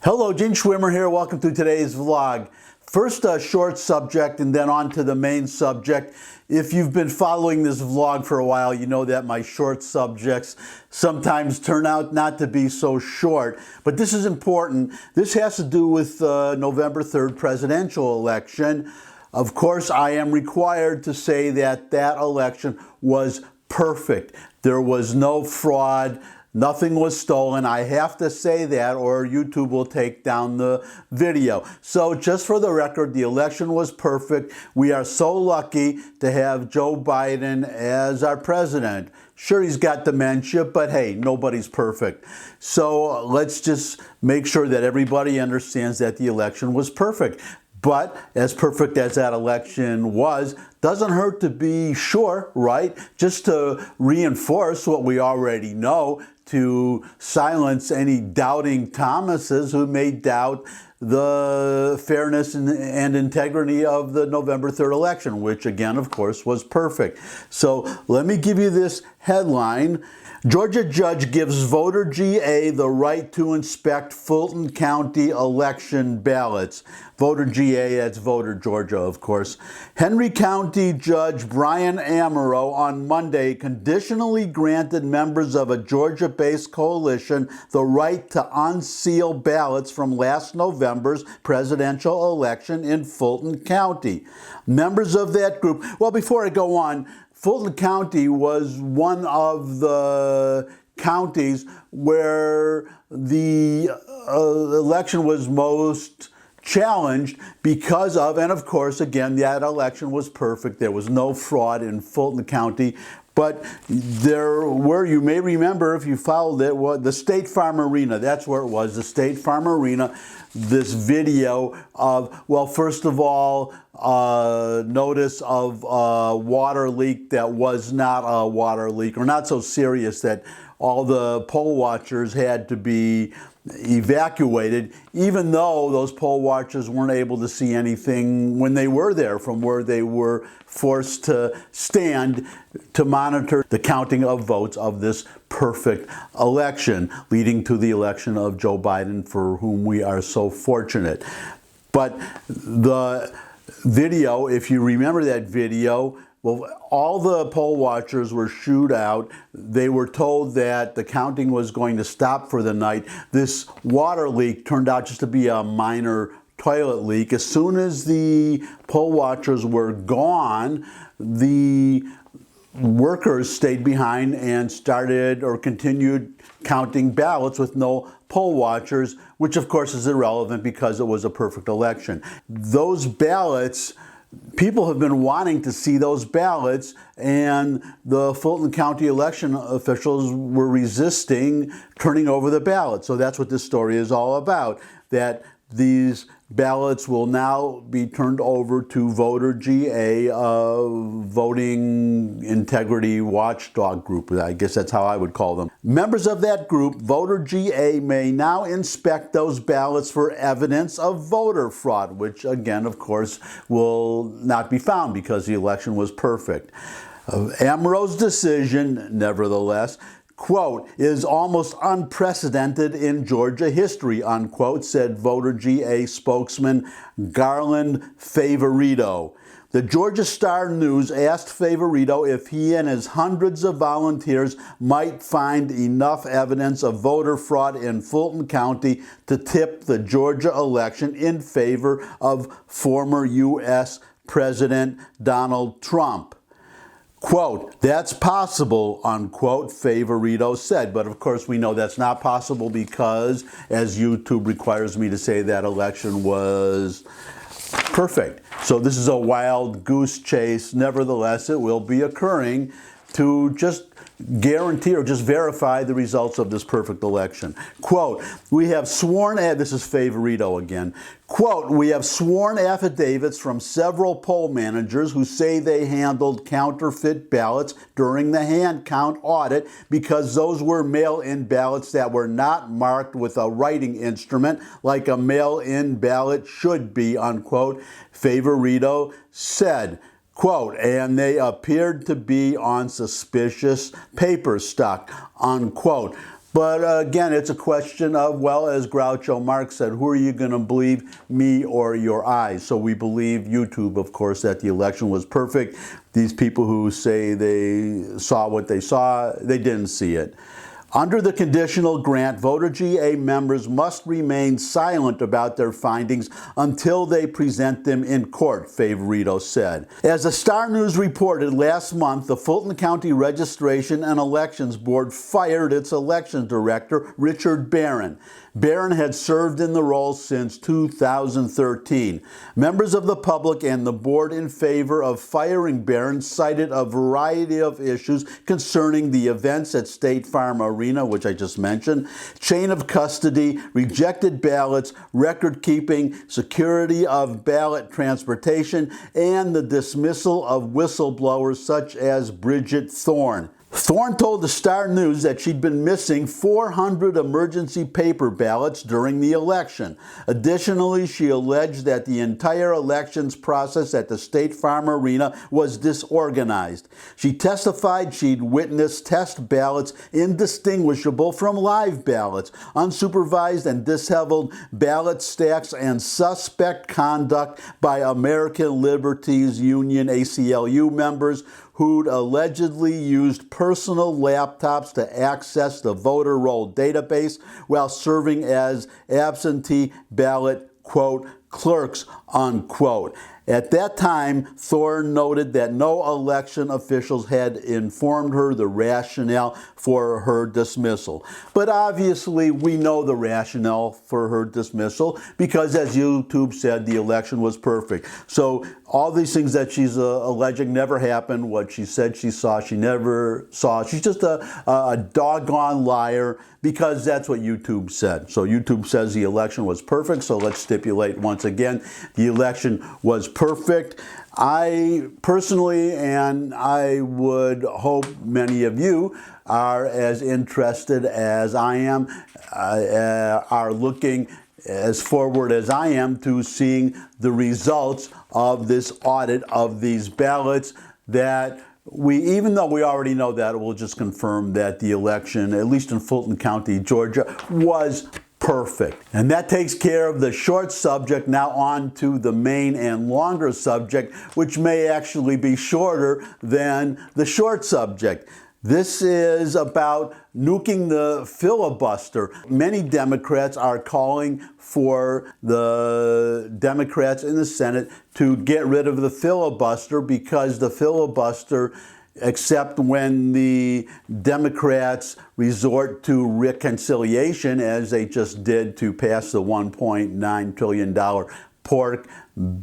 Hello, Gene Schwimmer here. Welcome to today's vlog. First a short subject and then on to the main subject. If you've been following this vlog for a while, you know that my short subjects sometimes turn out not to be so short. But this is important. This has to do with November 3rd presidential election. Of course, I am required to say that that election was perfect. There was no fraud. Nothing was stolen. I have to say that or YouTube will take down the video. So just for the record, the election was perfect. We are so lucky to have Joe Biden as our president. Sure, he's got dementia, but hey, nobody's perfect. So let's just make sure that everybody understands that the election was perfect. But as perfect as that election was, doesn't hurt to be sure, right? Just to reinforce what we already know, to silence any doubting Thomases who may doubt the fairness and integrity of the November 3rd election, which again, of course, was perfect. So let me give you this headline. Georgia judge gives voter GA the right to inspect Fulton County election ballots. Voter GA, that's voter Georgia, of course. Henry County Judge Brian Amaro on Monday conditionally granted members of a Georgia-based coalition the right to unseal ballots from last November's presidential election in Fulton County. Members of that group, well, before I go on, Fulton County was one of the counties where the election was most challenged because of, and of course, again, that election was perfect. There was no fraud in Fulton County. But there were, you may remember if you followed it, was the State Farm Arena. That's where it was, the State Farm Arena. This video of, well, first of all, notice of a water leak that was not a water leak, or not so serious that all the poll watchers had to be evacuated, even though those poll watchers weren't able to see anything when they were there from where they were forced to stand to monitor the counting of votes of this perfect election, leading to the election of Joe Biden, for whom we are so fortunate. But the video, if you remember that video, well, all the poll watchers were shooed out. They were told that the counting was going to stop for the night. This water leak turned out just to be a minor toilet leak. As soon as the poll watchers were gone, the workers stayed behind and started or continued counting ballots with no poll watchers, which of course is irrelevant because it was a perfect election. Those ballots, people have been wanting to see those ballots, and the Fulton County election officials were resisting turning over the ballots. So that's what this story is all about, that these ballots will now be turned over to Voter GA, Voting Integrity Watchdog Group. I guess that's how I would call them. Members of that group, Voter GA, may now inspect those ballots for evidence of voter fraud, which again, of course, will not be found because the election was perfect. Amaro's decision, nevertheless, quote, is almost unprecedented in Georgia history, unquote, said Voter GA spokesman Garland Favorito. The Georgia Star News asked Favorito if he and his hundreds of volunteers might find enough evidence of voter fraud in Fulton County to tip the Georgia election in favor of former U.S. President Donald Trump. Quote, that's possible, unquote, Favorito said. But of course, we know that's not possible because, as YouTube requires me to say, that election was perfect. So this is a wild goose chase. Nevertheless, it will be occurring to just guarantee or just verify the results of this perfect election. Quote, we have sworn, this is Favorito again, quote, we have sworn affidavits from several poll managers who say they handled counterfeit ballots during the hand count audit because those were mail-in ballots that were not marked with a writing instrument like a mail-in ballot should be, unquote, Favorito said. Quote, and they appeared to be on suspicious paper stock, unquote. But again, it's a question of, well, as Groucho Marx said, who are you going to believe, me or your eyes? So we believe YouTube, of course, that the election was perfect. These people who say they saw what they saw, they didn't see it. Under the conditional grant, voter GA members must remain silent about their findings until they present them in court, Favorito said. As the Star News reported last month, the Fulton County Registration and Elections Board fired its elections director, Richard Barron. Barron had served in the role since 2013. Members of the public and the board in favor of firing Barron cited a variety of issues concerning the events at State Farm Arena, which I just mentioned, chain of custody, rejected ballots, record keeping, security of ballot transportation, and the dismissal of whistleblowers such as Bridget Thorne. Thorne told the Star News that she'd been missing 400 emergency paper ballots during the election. Additionally, she alleged that the entire elections process at the State Farm Arena was disorganized. She testified she'd witnessed test ballots indistinguishable from live ballots, unsupervised and disheveled ballot stacks, and suspect conduct by American Liberties Union ACLU members who'd allegedly used personal laptops to access the voter roll database while serving as absentee ballot, quote, clerks, unquote. At that time, Thorne noted that no election officials had informed her the rationale for her dismissal. But obviously, we know the rationale for her dismissal because, as YouTube said, the election was perfect. So all these things that she's alleging never happened. What she said she saw, she never saw. She's just a doggone liar because that's what YouTube said. So YouTube says the election was perfect. So let's stipulate once again, the election was perfect. I personally, and I would hope many of you are as interested as I am, are looking as forward as I am to seeing the results of this audit of these ballots that even though we already know that, it will just confirm that the election, at least in Fulton County, Georgia, was perfect. And that takes care of the short subject. Now on to the main and longer subject, which may actually be shorter than the short subject. This is about nuking the filibuster. Many Democrats are calling for the Democrats in the Senate to get rid of the filibuster because the filibuster, except when the Democrats resort to reconciliation, as they just did to pass the $1.9 trillion pork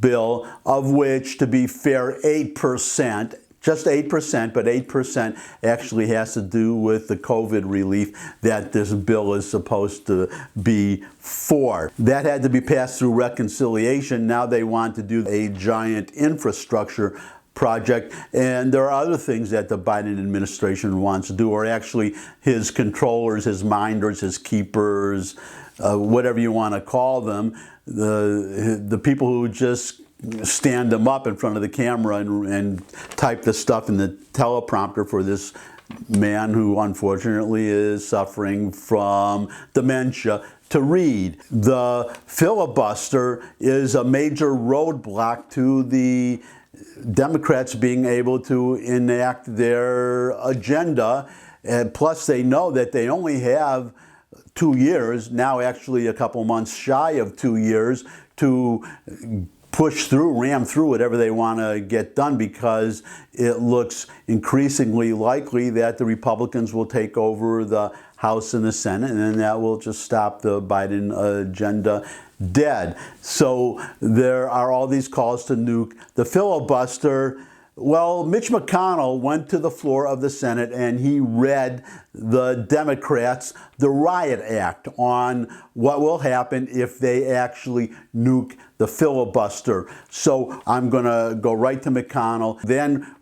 bill, of which, to be fair, 8%, just 8%, but 8% actually has to do with the COVID relief that this bill is supposed to be for. That had to be passed through reconciliation. Now they want to do a giant infrastructure project, and there are other things that the Biden administration wants to do, or actually his controllers, his minders, his keepers, whatever you want to call them, the people who just stand them up in front of the camera and type the stuff in the teleprompter for this man who unfortunately is suffering from dementia to read. The filibuster is a major roadblock to the Democrats being able to enact their agenda. And plus, they know that they only have 2 years, now actually a couple months shy of 2 years, to push through, ram through whatever they want to get done, because it looks increasingly likely that the Republicans will take over the House and the Senate, and then that will just stop the Biden agenda dead. So there are all these calls to nuke the filibuster. Well, Mitch McConnell went to the floor of the Senate and he read the Democrats the Riot Act on what will happen if they actually nuke the filibuster. So I'm going to go right to McConnell. Then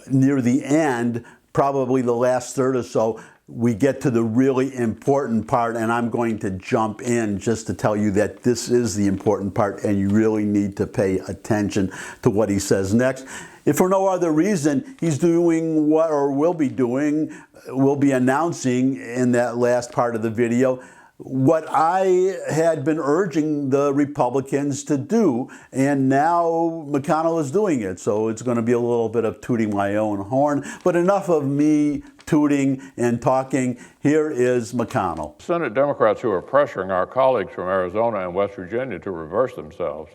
near the end, probably the last third or so, we get to the really important part, and I'm going to jump in just to tell you that this is the important part and you really need to pay attention to what he says next. If for no other reason, he's doing what, or will be announcing in that last part of the video, what I had been urging the Republicans to do, and now McConnell is doing it. So it's going to be a little bit of tooting my own horn, but enough of me tooting and talking. Here is McConnell. Senate Democrats who are pressuring our colleagues from Arizona and West Virginia to reverse themselves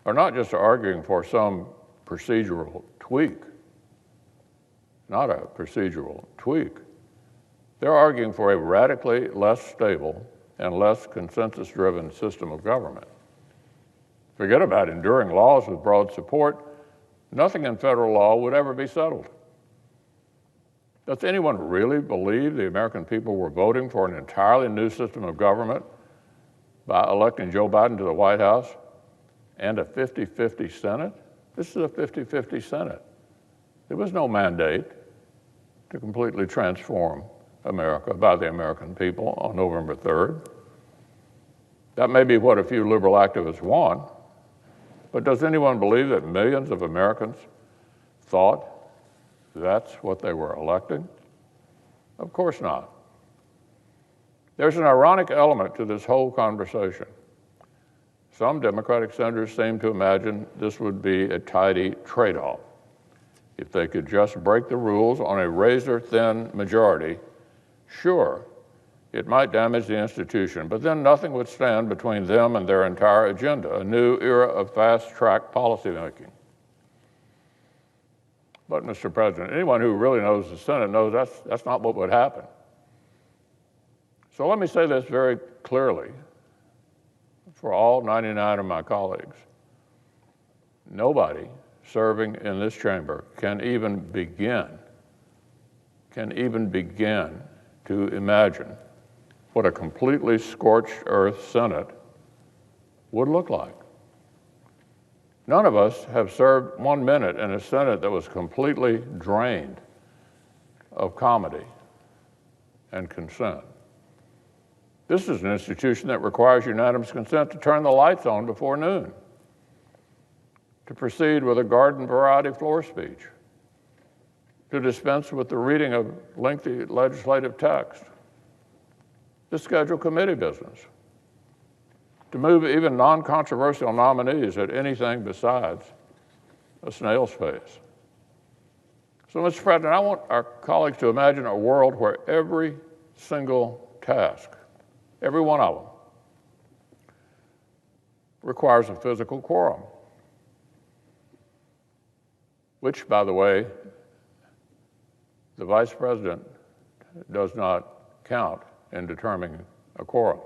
are not just arguing for some procedural tweak, not a procedural tweak. They're arguing for a radically less stable and less consensus-driven system of government. Forget about enduring laws with broad support. Nothing in federal law would ever be settled. Does anyone really believe the American people were voting for an entirely new system of government by electing Joe Biden to the White House and a 50-50 Senate? This is a 50-50 Senate. There was no mandate to completely transform America by the American people on November 3rd. That may be what a few liberal activists want, but does anyone believe that millions of Americans thought that's what they were electing? Of course not. There's an ironic element to this whole conversation. Some Democratic senators seem to imagine this would be a tidy trade-off. If they could just break the rules on a razor-thin majority, sure, it might damage the institution, but then nothing would stand between them and their entire agenda, a new era of fast-track policymaking. But, Mr. President, anyone who really knows the Senate knows that's not what would happen. So let me say this very clearly for all 99 of my colleagues. Nobody serving in this chamber can even begin to imagine what a completely scorched earth Senate would look like. None of us have served 1 minute in a Senate that was completely drained of comedy and consent. This is an institution that requires unanimous consent to turn the lights on before noon, to proceed with a garden variety floor speech, to dispense with the reading of lengthy legislative text, to schedule committee business, to move even non-controversial nominees at anything besides a snail's pace. So, Mr. President, I want our colleagues to imagine a world where every single task, every one of them, requires a physical quorum, which, by the way, the Vice President does not count in determining a quorum.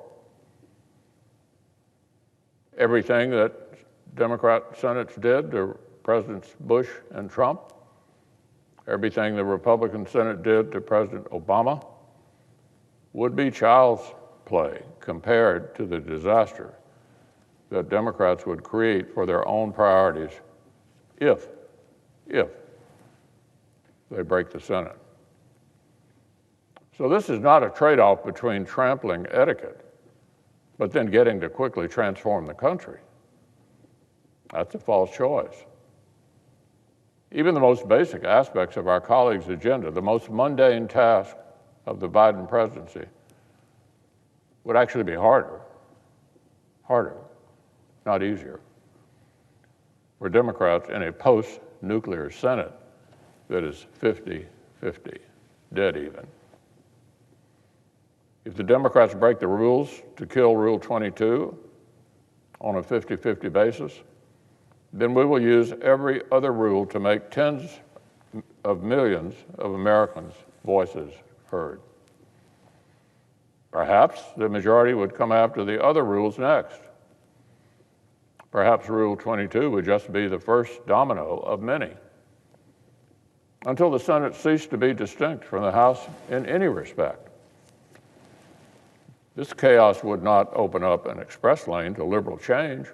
Everything that Democrat Senates did to Presidents Bush and Trump, everything the Republican Senate did to President Obama, would be child's play compared to the disaster that Democrats would create for their own priorities if they break the Senate. So this is not a trade-off between trampling etiquette but then getting to quickly transform the country. That's a false choice. Even the most basic aspects of our colleagues' agenda, the most mundane task of the Biden presidency, would actually be harder, not easier, for Democrats in a post-nuclear Senate that is 50-50, dead even. If the Democrats break the rules to kill Rule 22 on a 50-50 basis, then we will use every other rule to make tens of millions of Americans' voices heard. Perhaps the majority would come after the other rules next. Perhaps Rule 22 would just be the first domino of many, until the Senate ceased to be distinct from the House in any respect. This chaos would not open up an express lane to liberal change.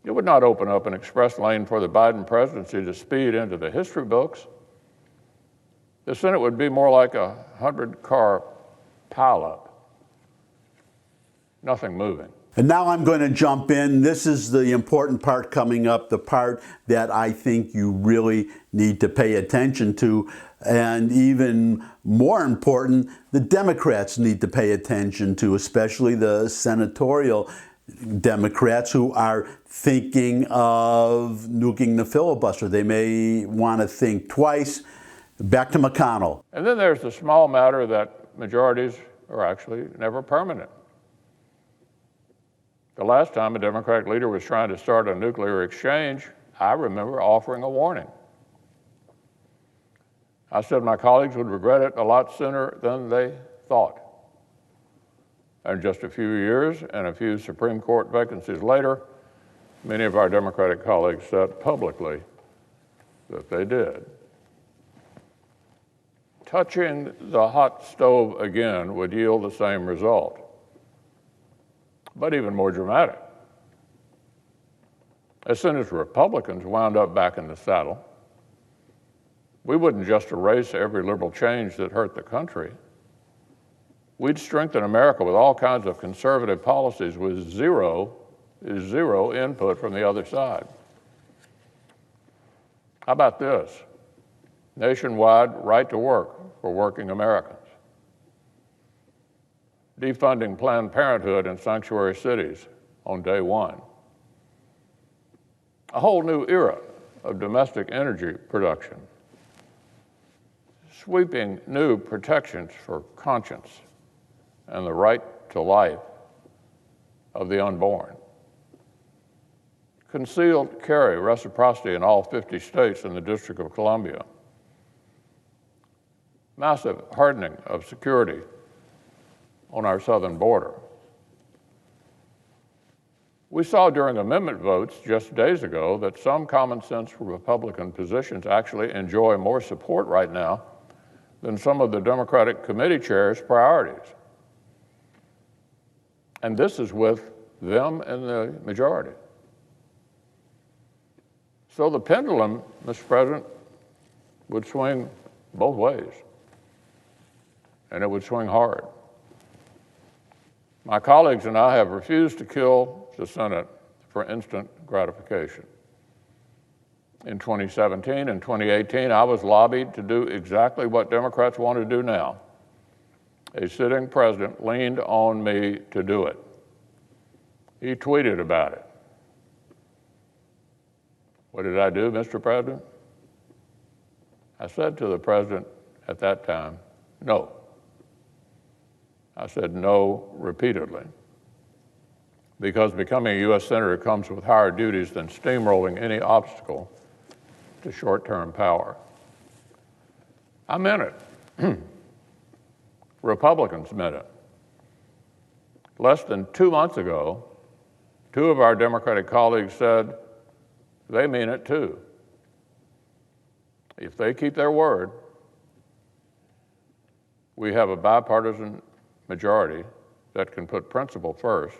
It would not open up an express lane for the Biden presidency to speed into the history books. The Senate would be more like a 100-car pileup, nothing moving. And now I'm going to jump in. This is the important part coming up, the part that I think you really need to pay attention to. And even more important, the Democrats need to pay attention to, especially the senatorial Democrats who are thinking of nuking the filibuster. They may want to think twice. Back to McConnell. And then there's the small matter that majorities are actually never permanent. The last time a Democratic leader was trying to start a nuclear exchange, I remember offering a warning. I said my colleagues would regret it a lot sooner than they thought. And just a few years and a few Supreme Court vacancies later, many of our Democratic colleagues said publicly that they did. Touching the hot stove again would yield the same result, but even more dramatic. As soon as Republicans wound up back in the saddle, we wouldn't just erase every liberal change that hurt the country. We'd strengthen America with all kinds of conservative policies with zero input from the other side. How about this? Nationwide right to work for working Americans. Defunding Planned Parenthood in sanctuary cities on day one. A whole new era of domestic energy production. Sweeping new protections for conscience and the right to life of the unborn. Concealed carry reciprocity in all 50 states and the District of Columbia. Massive hardening of security on our southern border. We saw during amendment votes just days ago that some common sense Republican positions actually enjoy more support right now than some of the Democratic committee chairs' priorities. And this is with them in the majority. So the pendulum, Mr. President, would swing both ways, and it would swing hard. My colleagues and I have refused to kill the Senate for instant gratification. In 2017 and 2018, I was lobbied to do exactly what Democrats want to do now. A sitting president leaned on me to do it. He tweeted about it. What did I do, Mr. President? I said to the president at that time, no. I said no repeatedly, because becoming a U.S. Senator comes with higher duties than steamrolling any obstacle to short-term power. I meant it. Republicans meant it. Less than 2 months ago, two of our Democratic colleagues said they mean it too. If they keep their word, we have a bipartisan majority that can put principle first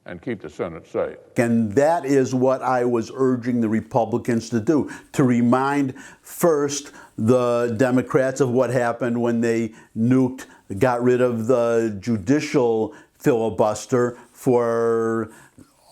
and keep the Senate safe. And that is what I was urging the Republicans to do, to remind first the Democrats of what happened when they got rid of the judicial filibuster for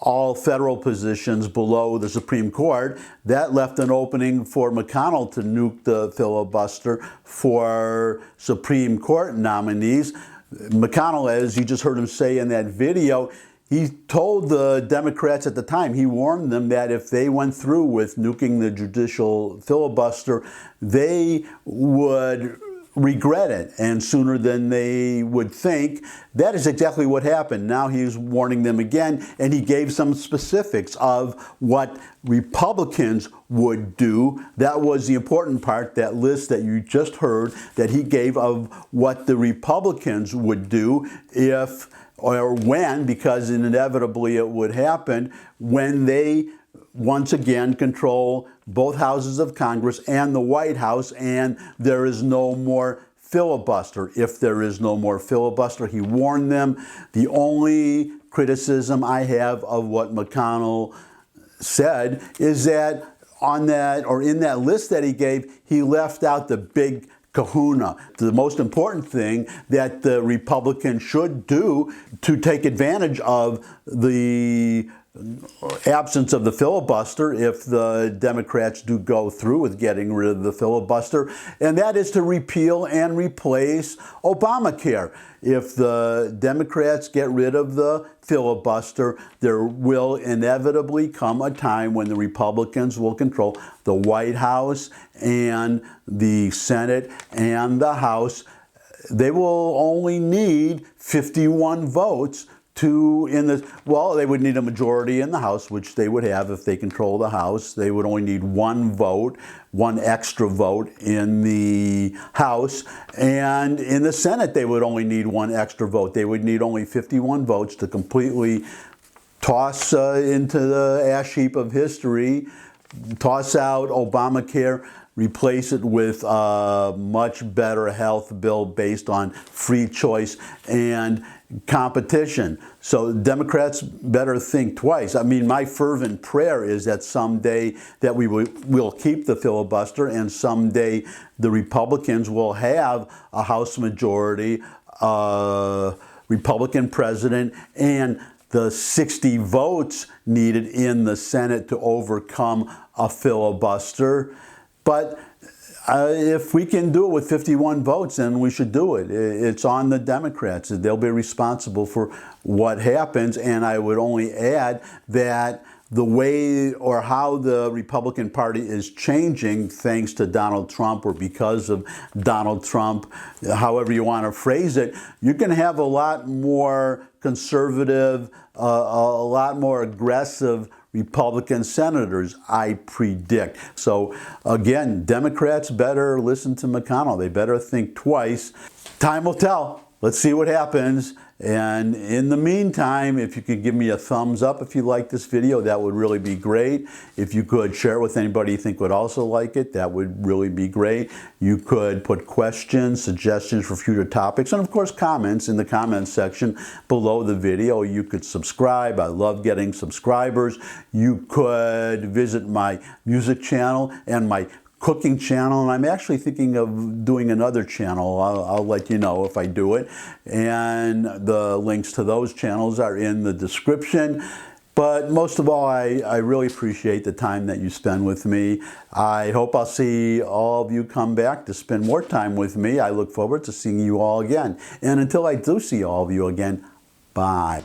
all federal positions below the Supreme Court. That left an opening for McConnell to nuke the filibuster for Supreme Court nominees. McConnell, as you just heard him say in that video, he told the Democrats at the time, he warned them that if they went through with nuking the judicial filibuster, they would regret it, and sooner than they would think. That is exactly what happened. Now he's warning them again, and he gave some specifics of what Republicans would do. That was the important part, that list that you just heard that he gave of what the Republicans would do if or when, because inevitably it would happen, when they once again control both houses of Congress and the White House, and there is no more filibuster. If there is no more filibuster, he warned them. The only criticism I have of what McConnell said is that on that, or in that list that he gave, he left out the big kahuna. The most important thing that the Republicans should do to take advantage of the absence of the filibuster, if the Democrats do go through with getting rid of the filibuster, and that is to repeal and replace Obamacare. If the Democrats get rid of the filibuster, there will inevitably come a time when the Republicans will control the White House and the Senate and the House. They will only need 51 votes they would need a majority in the House, which they would have if they control the House. They would only need one vote, one extra vote in the House. And in the Senate, they would only need one extra vote. They would need only 51 votes to completely toss into the ash heap of history, toss out Obamacare, replace it with a much better health bill based on free choice and competition. So Democrats better think twice. I mean, my fervent prayer is that someday that we'll keep the filibuster, and someday the Republicans will have a House majority, Republican president, and the 60 votes needed in the Senate to overcome a filibuster. But if we can do it with 51 votes, then we should do it. It's on the Democrats. They'll be responsible for what happens. And I would only add that the way or how the Republican Party is changing thanks to Donald Trump, or because of Donald Trump, however you want to phrase it, you can have a lot more conservative, a lot more aggressive Republican senators, I predict. So again, Democrats better listen to McConnell. They better think twice. Time will tell. Let's see what happens. And in the meantime, if you could give me a thumbs up if you like this video, that would really be great. If you could share it with anybody you think would also like it, that would really be great. You could put questions, suggestions for future topics, and of course comments in the comments section below the video. You could subscribe. I love getting subscribers. You could visit my music channel and my cooking channel, and I'm actually thinking of doing another channel. I'll let you know if I do it, and the links to those channels are in the description. But most of all, I really appreciate the time that you spend with me. I hope I'll see all of you come back to spend more time with me. I look forward to seeing you all again. And until I do see all of you again, bye.